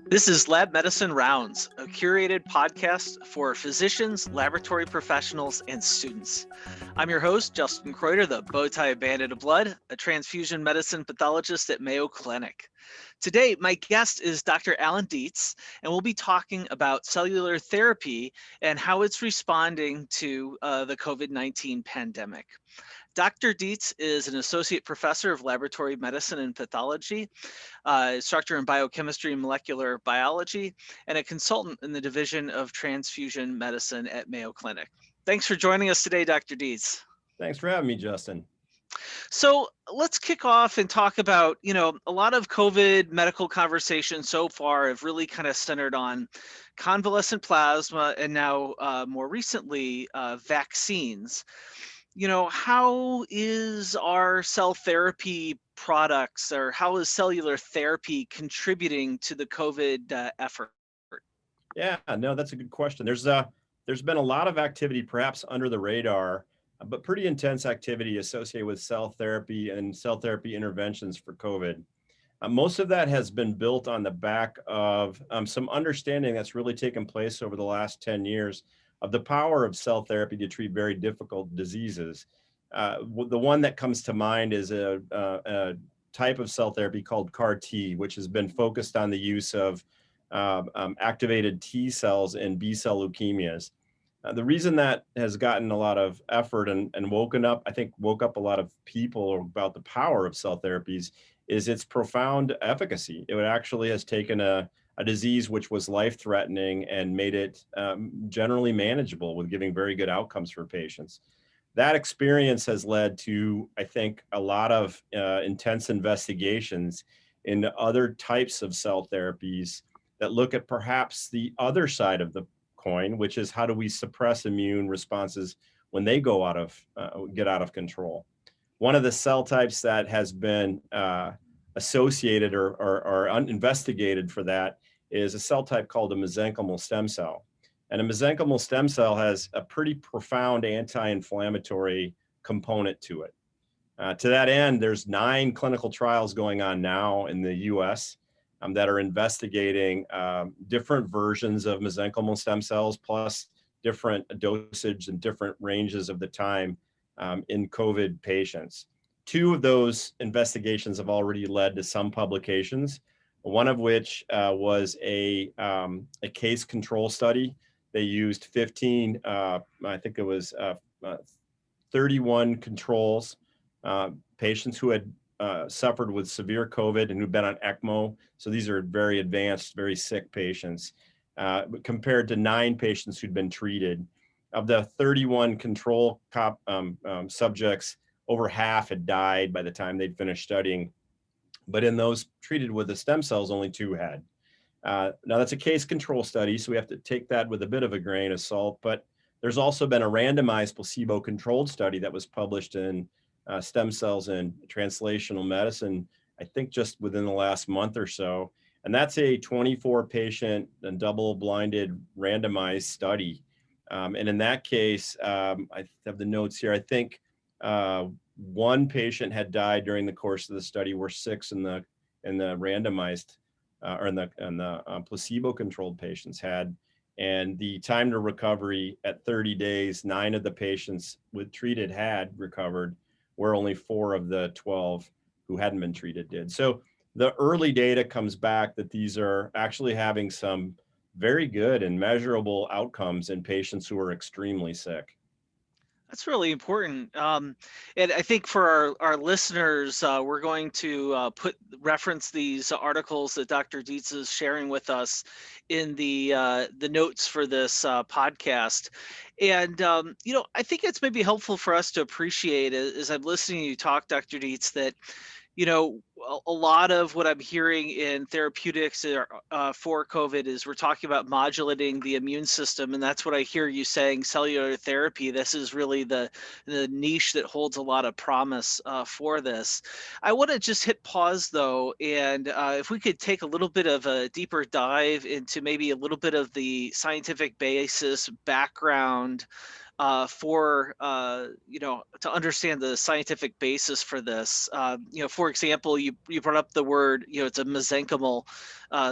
This is Lab Medicine Rounds, a curated podcast for physicians, laboratory professionals, and students. I'm your host, Justin Kreuter, the Bowtie Bandit of Blood, a transfusion medicine pathologist at Mayo Clinic. Today, my guest is Dr. Allan Dietz, and we'll be talking about cellular therapy and how it's responding to the COVID-19 pandemic. Dr. Dietz is an associate professor of laboratory medicine and pathology, instructor in biochemistry and molecular biology, and a consultant in the Division of Transfusion Medicine at Mayo Clinic. Thanks for joining us today, Dr. Dietz. Thanks for having me, Justin. So let's kick off and talk about, a lot of COVID medical conversations so far have really kind of centered on convalescent plasma and now more recently vaccines. How is our cell therapy products or how is cellular therapy contributing to the COVID effort? Yeah, no, that's a good question. There's been a lot of activity, perhaps under the radar, but pretty intense activity associated with cell therapy and cell therapy interventions for COVID. Most of that has been built on the back of some understanding that's really taken place over the last 10 years of the power of cell therapy to treat very difficult diseases. The one that comes to mind is a type of cell therapy called CAR-T, which has been focused on the use of activated T cells in B-cell leukemias. The reason that has gotten a lot of effort and woke up a lot of people about the power of cell therapies is its profound efficacy. It actually has taken a disease which was life-threatening and made it generally manageable with giving very good outcomes for patients. That experience has led to, I think, a lot of intense investigations into other types of cell therapies that look at perhaps the other side of the coin, which is how do we suppress immune responses when they get out of control. One of the cell types that has been associated or investigated for that is a cell type called a mesenchymal stem cell. And a mesenchymal stem cell has a pretty profound anti-inflammatory component to it. To that end, there's 9 clinical trials going on now in the US that are investigating different versions of mesenchymal stem cells plus different dosage and different ranges of the time in COVID patients. 2 of those investigations have already led to some publications, one of which was a case control study. They used 15, I think it was 31 controls, patients who had suffered with severe COVID and who'd been on ECMO. So these are very advanced, very sick patients, compared to 9 patients who'd been treated. Of the 31 control subjects, over half had died by the time they'd finished studying. But in those treated with the stem cells, only 2 had. Now that's a case control study, so we have to take that with a bit of a grain of salt, but there's also been a randomized placebo-controlled study that was published in Stem Cells in Translational Medicine, I think just within the last month or so. And that's a 24-patient and double-blinded randomized study. And in that case, I have the notes here, I think 1 patient had died during the course of the study, where 6 in the randomized or in the placebo-controlled patients had. And the time to recovery at 30 days, 9 of the patients with treated had recovered, where only 4 of the 12 who hadn't been treated did. So the early data comes back that these are actually having some very good and measurable outcomes in patients who are extremely sick. That's really important. And I think for our listeners, we're going to reference these articles that Dr. Dietz is sharing with us in the notes for this podcast. And, I think it's maybe helpful for us to appreciate as I'm listening to you talk, Dr. Dietz, that a lot of what I'm hearing in therapeutics for COVID is we're talking about modulating the immune system. And that's what I hear you saying, cellular therapy. This is really the niche that holds a lot of promise for this. I want to just hit pause though. And if we could take a little bit of a deeper dive into maybe a little bit of the scientific basis, background for to understand the scientific basis for this. For example, you brought up the word, it's a mesenchymal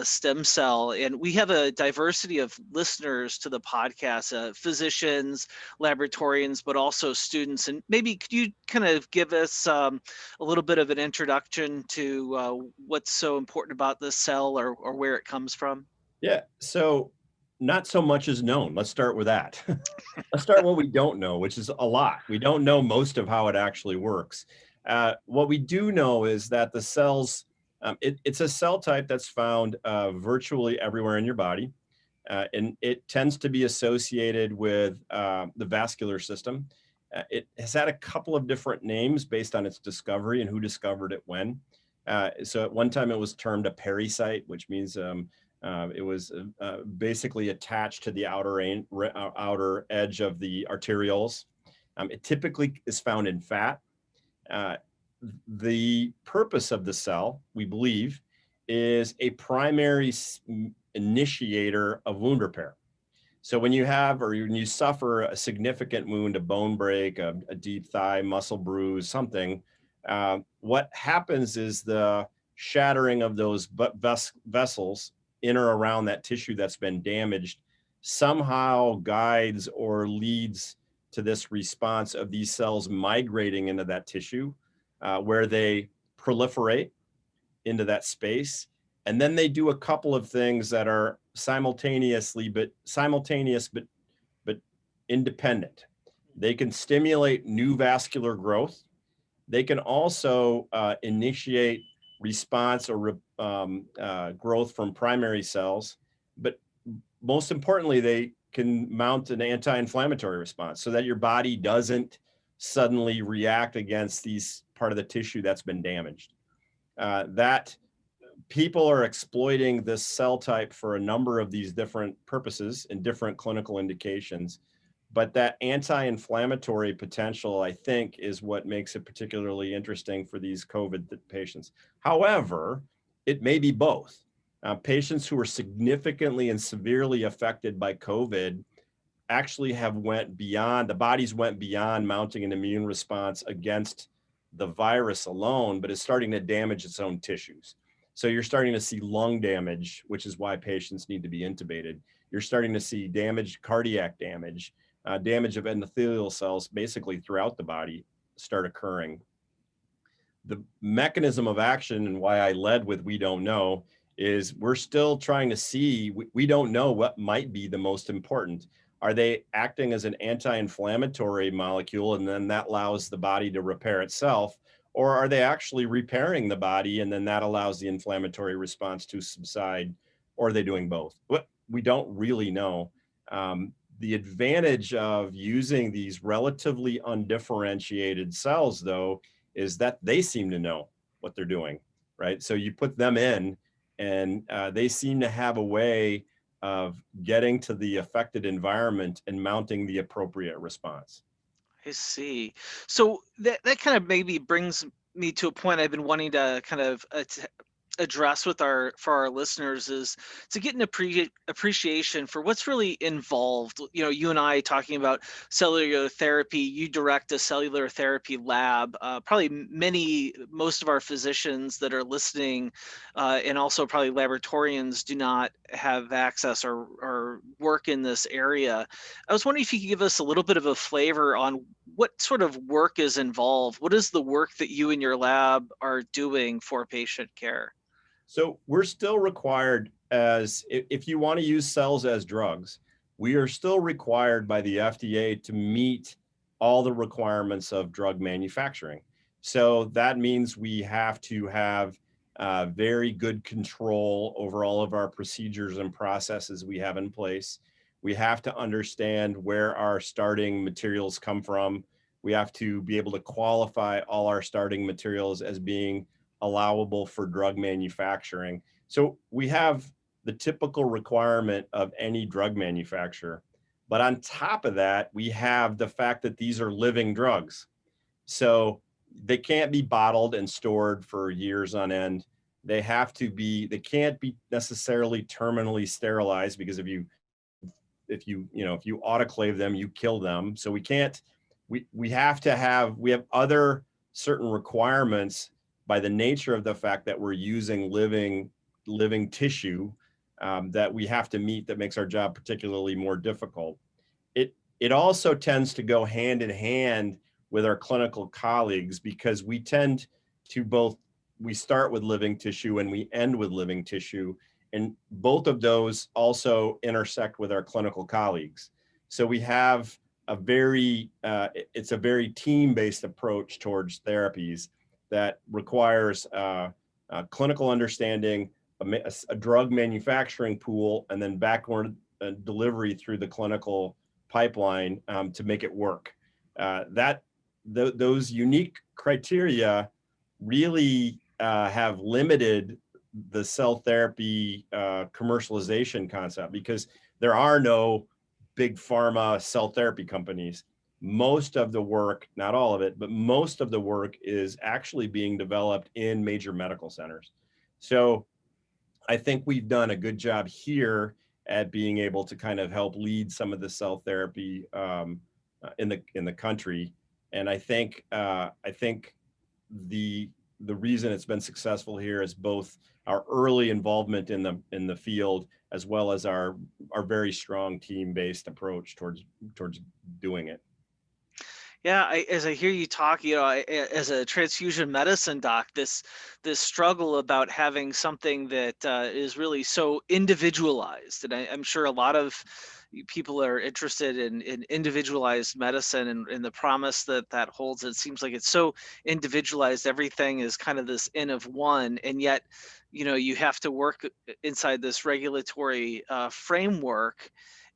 stem cell, and we have a diversity of listeners to the podcast, physicians, laboratorians, but also students. And maybe could you kind of give us a little bit of an introduction to what's so important about this cell, or where it comes from? Yeah. So not so much is known. Let's start with that. Let's start what we don't know, which is a lot. We don't know most of how it actually works. What we do know is that the cells, it's a cell type that's found virtually everywhere in your body. And it tends to be associated with the vascular system. It has had a couple of different names based on its discovery and who discovered it when. So at one time it was termed a pericyte, which means it was basically attached to the outer edge of the arterioles. It typically is found in fat. The purpose of the cell, we believe, is a primary initiator of wound repair. So when you have, or when you suffer a significant wound, a bone break, a deep thigh, muscle bruise, something, what happens is the shattering of those vessels in or around that tissue that's been damaged somehow guides or leads to this response of these cells migrating into that tissue, where they proliferate into that space. And then they do a couple of things that are simultaneous but independent. They can stimulate new vascular growth. They can also initiate response or growth from primary cells. But most importantly, they can mount an anti-inflammatory response so that your body doesn't suddenly react against these part of the tissue that's been damaged. That people are exploiting this cell type for a number of these different purposes and different clinical indications. But that anti-inflammatory potential, I think, is what makes it particularly interesting for these COVID patients. However, it may be both. Patients who are significantly and severely affected by COVID actually the bodies went beyond mounting an immune response against the virus alone, but is starting to damage its own tissues. So you're starting to see lung damage, which is why patients need to be intubated. You're starting to see cardiac damage, damage of endothelial cells basically throughout the body start occurring. The mechanism of action and why I led with we don't know is we're still trying to see, we don't know what might be the most important. Are they acting as an anti-inflammatory molecule and then that allows the body to repair itself? Or are they actually repairing the body and then that allows the inflammatory response to subside? Or are they doing both? We don't really know. The advantage of using these relatively undifferentiated cells, though, is that they seem to know what they're doing, right? So you put them in and they seem to have a way of getting to the affected environment and mounting the appropriate response. I see. So that kind of maybe brings me to a point I've been wanting to kind of address for our listeners, is to get an appreciation for what's really involved. You and I talking about cellular therapy. You direct a cellular therapy lab. Probably most of our physicians that are listening, and also probably laboratorians, do not have access or work in this area. I was wondering if you could give us a little bit of a flavor on what sort of work is involved. What is the work that you and your lab are doing for patient care? So we're still required, if you want to use cells as drugs, we are still required by the FDA to meet all the requirements of drug manufacturing. So that means we have to have very good control over all of our procedures and processes we have in place. We have to understand where our starting materials come from. We have to be able to qualify all our starting materials as being allowable for drug manufacturing. So we have the typical requirement of any drug manufacturer. But on top of that, we have the fact that these are living drugs. So they can't be bottled and stored for years on end. They can't be necessarily terminally sterilized, because if you if you autoclave them, you kill them. So we can't, we have other certain requirements by the nature of the fact that we're using living tissue that we have to meet, that makes our job particularly more difficult. It also tends to go hand in hand with our clinical colleagues, because we tend to we start with living tissue and we end with living tissue. And both of those also intersect with our clinical colleagues. So we have it's a very team-based approach towards therapies that requires clinical understanding, a drug manufacturing pool, and then backward delivery through the clinical pipeline to make it work. Those unique criteria really have limited the cell therapy commercialization concept, because there are no big pharma cell therapy companies. Most of the work, not all of it, but most of the work is actually being developed in major medical centers. So I think we've done a good job here at being able to kind of help lead some of the cell therapy in the country. And I think the reason it's been successful here is both our early involvement in the field, as well as our very strong team-based approach towards doing it. Yeah, as I hear you talk, as a transfusion medicine doc, this struggle about having something that is really so individualized, and I'm sure a lot of people are interested in individualized medicine and the promise that holds. It seems like it's so individualized. Everything is kind of this N of one, and yet, you have to work inside this regulatory framework.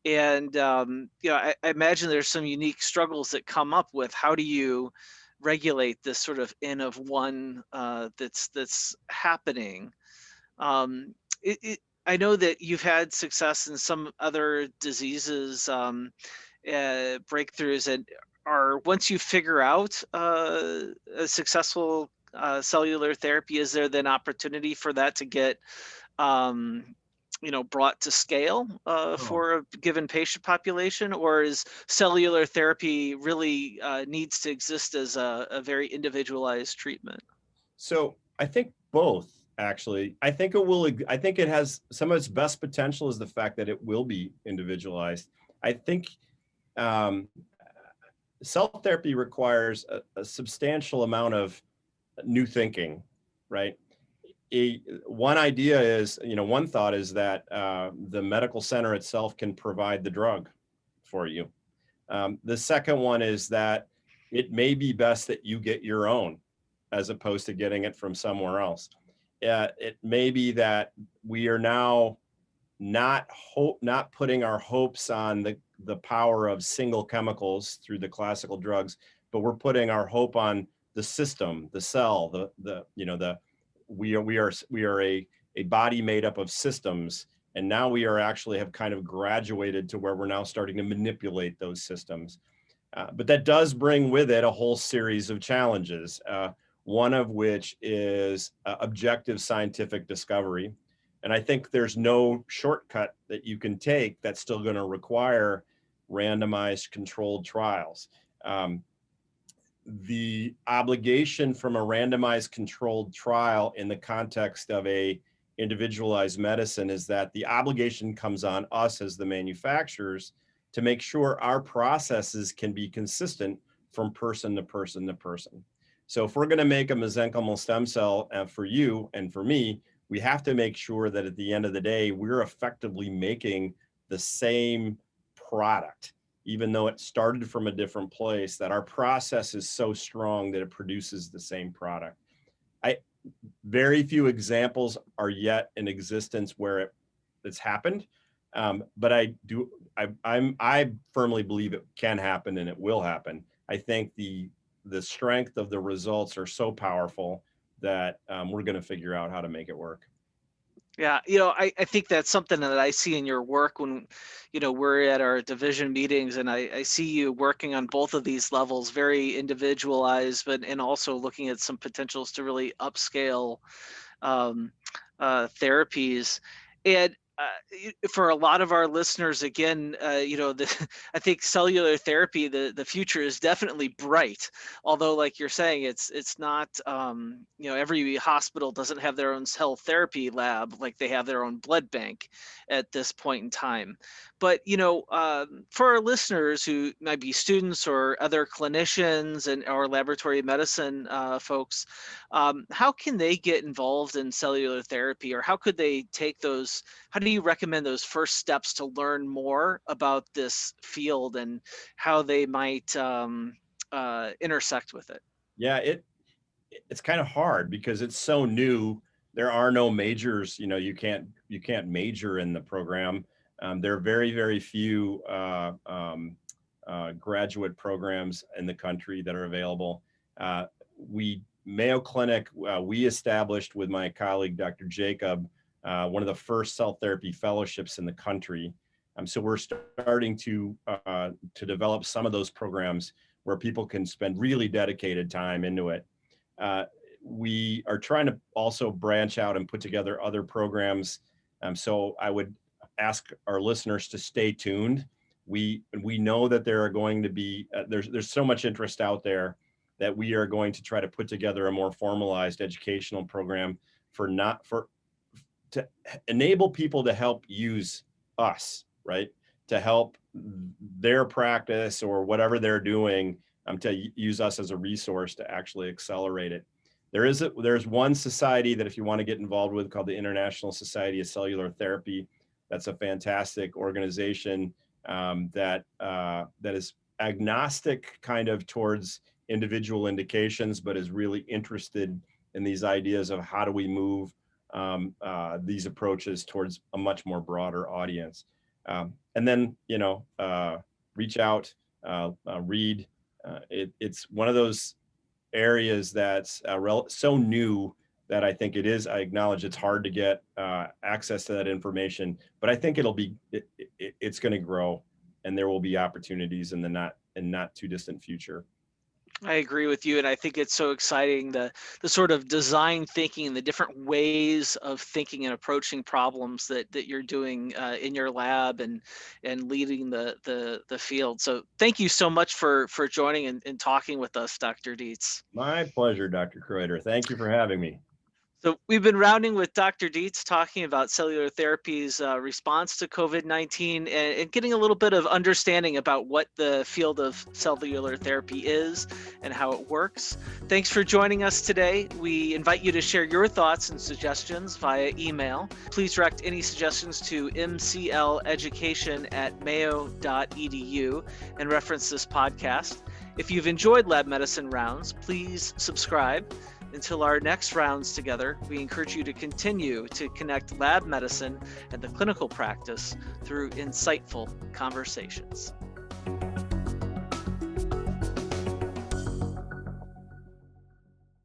And I imagine there's some unique struggles that come up with how do you regulate this sort of N of one that's happening. I know that you've had success in some other diseases, breakthroughs, and once you figure out a successful cellular therapy, is there then opportunity for that to get brought to scale Oh. for a given patient population, or is cellular therapy really needs to exist as a very individualized treatment? So I think both, actually. I think it has some of its best potential is the fact that it will be individualized. I think um, cell therapy requires a substantial amount of new thinking, right? One idea is, one thought is that the medical center itself can provide the drug for you. The second one is that it may be best that you get your own as opposed to getting it from somewhere else. It may be that we are now not putting our hopes on the power of single chemicals through the classical drugs, but we're putting our hope on the system, the cell, we are a body made up of systems. And now we are actually have kind of graduated to where we're now starting to manipulate those systems. But that does bring with it a whole series of challenges, one of which is objective scientific discovery. And I think there's no shortcut that you can take that's still going to require randomized controlled trials. The obligation from a randomized controlled trial in the context of a individualized medicine is that the obligation comes on us as the manufacturers to make sure our processes can be consistent from person to person to person. So if we're going to make a mesenchymal stem cell for you and for me, we have to make sure that at the end of the day, we're effectively making the same product, even though it started from a different place, that our process is so strong that it produces the same product. Very few examples are yet in existence where it's happened, but I firmly believe it can happen and it will happen. I think the strength of the results are so powerful that we're going to figure out how to make it work. Yeah, I think that's something that I see in your work when, we're at our division meetings, and I see you working on both of these levels, very individualized, but and also looking at some potentials to really upscale um, therapies. And for a lot of our listeners, again, I think cellular therapy, the future is definitely bright. Although, like you're saying, it's not, every hospital doesn't have their own cell therapy lab like they have their own blood bank at this point in time. But, for our listeners who might be students or other clinicians and or laboratory medicine folks, how can they get involved in cellular therapy, or how could they take those? How do you recommend those first steps to learn more about this field and how they might intersect with it? Yeah, it's kind of hard because it's so new. There are no majors. You can't major in the program. There are very, very few graduate programs in the country that are available. Mayo Clinic, we established with my colleague, Dr. Jacob, one of the first cell therapy fellowships in the country. So we're starting to develop some of those programs where people can spend really dedicated time into it. We are trying to also branch out and put together other programs. So I would ask our listeners to stay tuned. We know that there are going to be, there's so much interest out there that we are going to try to put together a more formalized educational program to enable people to help use us, right? To help their practice or whatever they're doing, to use us as a resource to actually accelerate it. There's one society that if you want to get involved with called the International Society of Cellular Therapy. That's a fantastic organization that is agnostic kind of towards individual indications, but is really interested in these ideas of how do we move these approaches towards a much more broader audience. And then, reach out, read. It's one of those areas that's so new that I think I acknowledge it's hard to get access to that information, but I think it's going to grow, and there will be opportunities in the not too distant future. I agree with you, and I think it's so exciting, the sort of design thinking and the different ways of thinking and approaching problems that you're doing in your lab and leading the field. So thank you so much for joining and talking with us, Dr. Dietz. My pleasure, Dr. Kreuter. Thank you for having me. So we've been rounding with Dr. Dietz, talking about cellular therapy's response to COVID-19 and getting a little bit of understanding about what the field of cellular therapy is and how it works. Thanks for joining us today. We invite you to share your thoughts and suggestions via email. Please direct any suggestions to mcleducation@mayo.edu and reference this podcast. If you've enjoyed Lab Medicine Rounds, please subscribe. Until our next rounds together, we encourage you to continue to connect lab medicine and the clinical practice through insightful conversations.